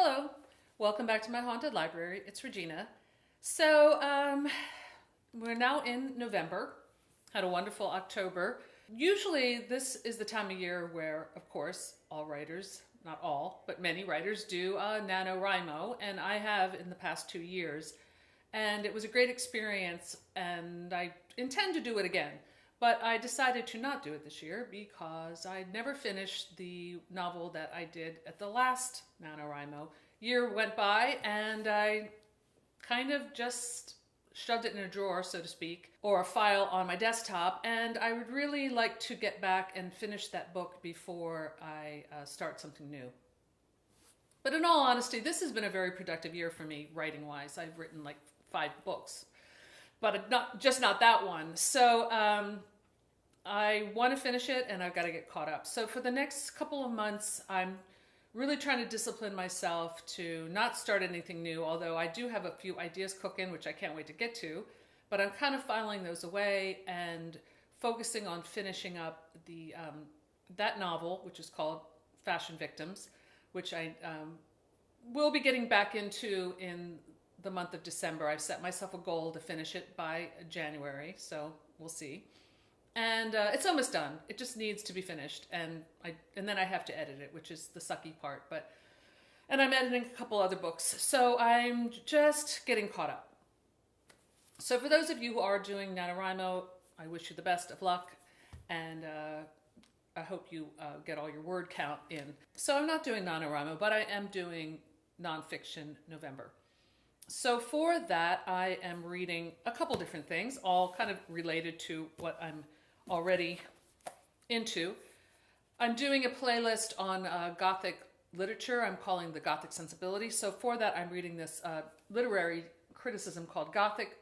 Hello, welcome back to my haunted library. It's Regina. So, we're now in November. Had a wonderful October. Usually, this is the time of year where, of course, all writers, not all, but many writers do NaNoWriMo, and I have in the past 2 years. And it was a great experience, and I intend to do it again. But I decided to not do it this year because I never finished the novel that I did at the last NaNoWriMo. Year went by and I kind of just shoved it in a drawer, so to speak, or a file on my desktop, and I would really like to get back and finish that book before I start something new. But in all honesty, this has been a very productive year for me writing-wise. I've written like 5 books, but not that one. So I want to finish it and I've got to get caught up. So for the next couple of months, I'm really trying to discipline myself to not start anything new, although I do have a few ideas cooking, which I can't wait to get to, but I'm kind of filing those away and focusing on finishing up the that novel, which is called Fashion Victims, which I will be getting back into in the month of December. I've set myself a goal to finish it by January, so we'll see. And it's almost done. It just needs to be finished, and then I have to edit it, which is the sucky part. And I'm editing a couple other books, so I'm just getting caught up. So for those of you who are doing NaNoWriMo, I wish you the best of luck, and I hope you get all your word count in. So I'm not doing NaNoWriMo, but I am doing Nonfiction November. So for that, I am reading a couple different things, all kind of related to what I'm already into. I'm doing a playlist on Gothic literature. I'm calling the Gothic Sensibility. So for that, I'm reading this literary criticism called Gothic,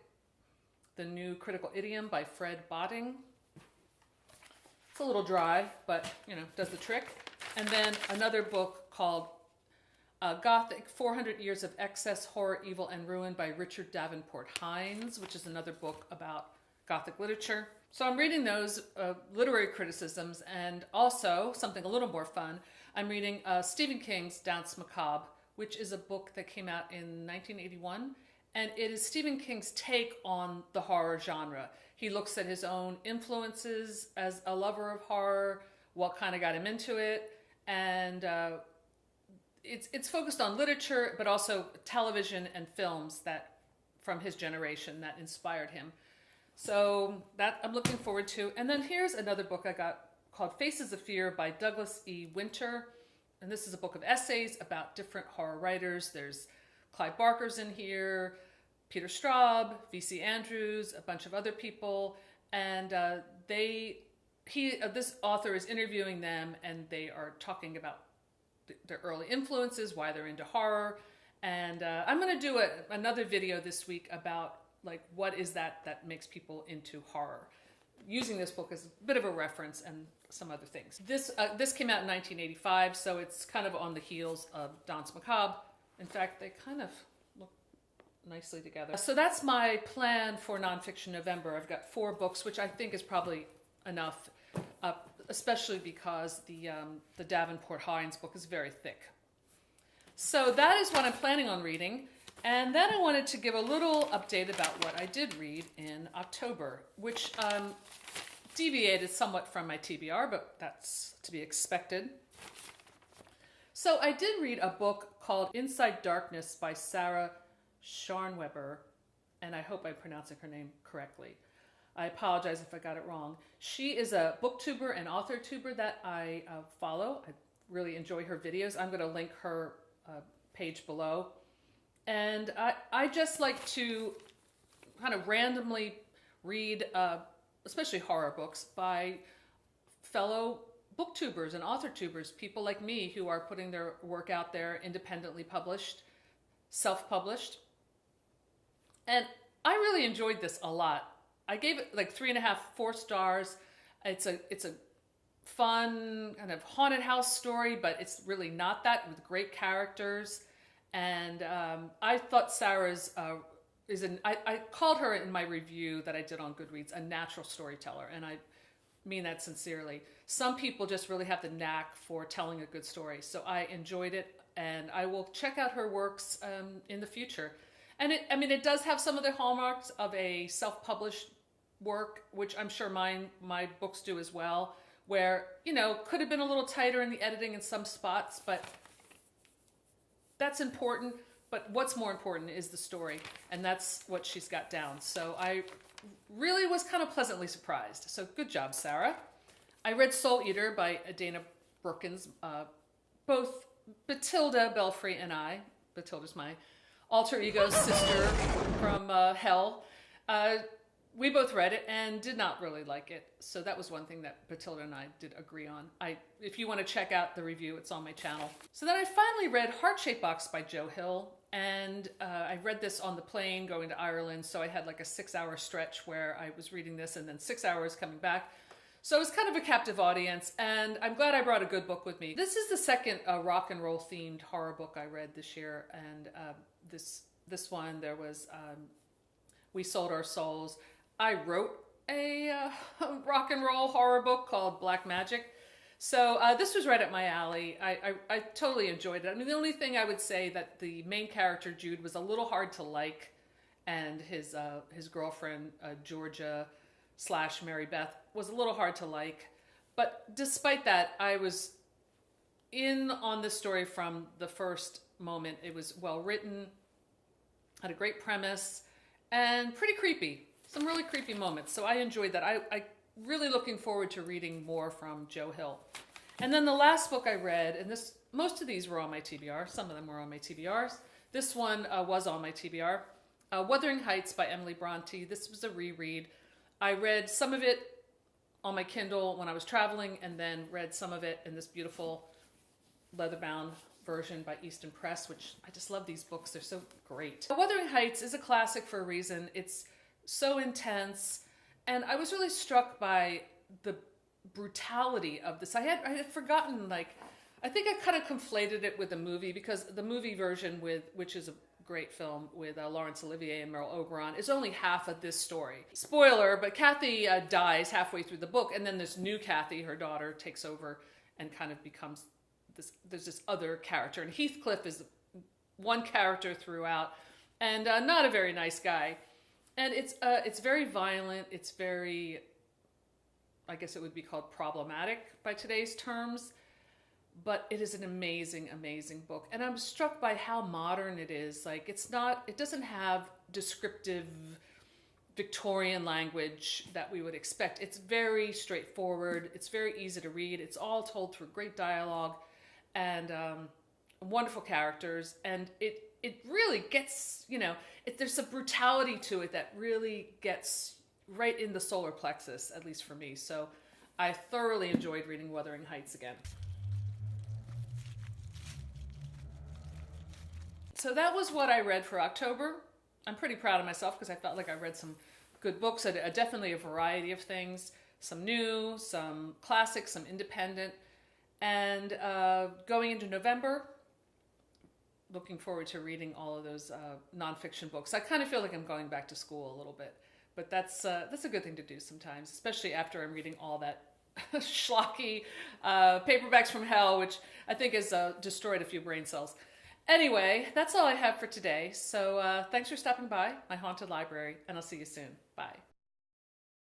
the New Critical Idiom by Fred Botting. It's a little dry, but does the trick. And then another book called Gothic, 400 Years of Excess, Horror, Evil, and Ruin by Richard Davenport Hines, which is another book about Gothic literature. So I'm reading those literary criticisms, and also, something a little more fun, I'm reading Stephen King's Danse Macabre, which is a book that came out in 1981, and it is Stephen King's take on the horror genre. He looks at his own influences as a lover of horror, what kind of got him into it, and it's focused on literature, but also television and films that from his generation that inspired him. So that I'm looking forward to. And then here's another book I got called Faces of Fear by Douglas E. Winter. And this is a book of essays about different horror writers. There's Clive Barker's in here, Peter Straub, V.C. Andrews, a bunch of other people. And this author is interviewing them, and they are talking about their early influences, why they're into horror. And I'm going to do another video this week about what is that makes people into horror, using this book as a bit of a reference and some other things. This came out in 1985, so it's kind of on the heels of Danse Macabre. In fact, they kind of look nicely together. So that's my plan for Nonfiction November. I've got 4 books, which I think is probably enough, especially because the Davenport Hines book is very thick. So that is what I'm planning on reading. And then I wanted to give a little update about what I did read in October, which deviated somewhat from my TBR, but that's to be expected. So I did read a book called Inside Darkness by Sarah Scharnweber, and I hope I'm pronouncing her name correctly. I apologize if I got it wrong. She is a booktuber and authortuber that I follow. I really enjoy her videos. I'm going to link her page below. And I just like to kind of randomly read, especially horror books, by fellow booktubers and authortubers, people like me who are putting their work out there, independently published, self-published. And I really enjoyed this a lot. I gave it like 3.5, 4 stars. It's a fun kind of haunted house story, but it's really not that, with great characters. And I thought Sarah's I called her in my review that I did on Goodreads a natural storyteller, and I mean that sincerely. Some people just really have the knack for telling a good story, so I enjoyed it. and I will check out her works in the future. And it does have some of the hallmarks of a self-published work, which I'm sure my books do as well, where, could have been a little tighter in the editing in some spots, but that's important. But what's more important is the story, and that's what she's got down. So I really was kind of pleasantly surprised. So good job, Sarah. I read Soul Eater by Dana Brookins. Both Batilda Belfry and I, Batilda's my alter ego sister from hell, we both read it and did not really like it. So that was one thing that Batilda and I did agree on. If you want to check out the review, it's on my channel. So then I finally read Heart-Shaped Box by Joe Hill. And I read this on the plane going to Ireland. So I had like a 6-hour stretch where I was reading this and then 6 hours coming back. So it was kind of a captive audience, and I'm glad I brought a good book with me. This is the second rock and roll themed horror book I read this year. And this one, there was We Sold Our Souls. I wrote a rock and roll horror book called Black Magic. So this was right up my alley. I totally enjoyed it. I mean, the only thing I would say that the main character, Jude, was a little hard to like, and his girlfriend, Georgia / Mary Beth, was a little hard to like. But despite that, I was in on the story from the first moment. It was well written, had a great premise, and pretty creepy. Some really creepy moments. So I enjoyed that. I really looking forward to reading more from Joe Hill. And then the last book I read, and most of these were on my TBR. Some of them were on my TBRs. This one was on my TBR. Wuthering Heights by Emily Bronte. This was a reread. I read some of it on my Kindle when I was traveling, and then read some of it in this beautiful leather-bound version by Easton Press, which I just love these books. They're so great. Wuthering Heights is a classic for a reason. It's so intense, and I was really struck by the brutality of this. I had forgotten, I think I kind of conflated it with the movie, because the movie version, which is a great film with Laurence Olivier and Merle Oberon, is only half of this story. Spoiler, but Kathy dies halfway through the book, and then this new Kathy, her daughter, takes over and kind of becomes there's this other character. And Heathcliff is one character throughout, and not a very nice guy. And it's very violent. It's very, I guess it would be called problematic by today's terms. But it is an amazing, amazing book. And I'm struck by how modern it is. It doesn't have descriptive Victorian language that we would expect. It's very straightforward. It's very easy to read. It's all told through great dialogue and wonderful characters. And it really gets, there's a brutality to it that really gets right in the solar plexus, at least for me. So I thoroughly enjoyed reading Wuthering Heights again. So that was what I read for October. I'm pretty proud of myself because I felt like I read some good books, definitely a variety of things, some new, some classics, some independent. And going into November, looking forward to reading all of those nonfiction books. I kind of feel like I'm going back to school a little bit, but that's a good thing to do sometimes, especially after I'm reading all that schlocky paperbacks from hell, which I think has destroyed a few brain cells. Anyway, that's all I have for today. So thanks for stopping by my haunted library, and I'll see you soon. Bye.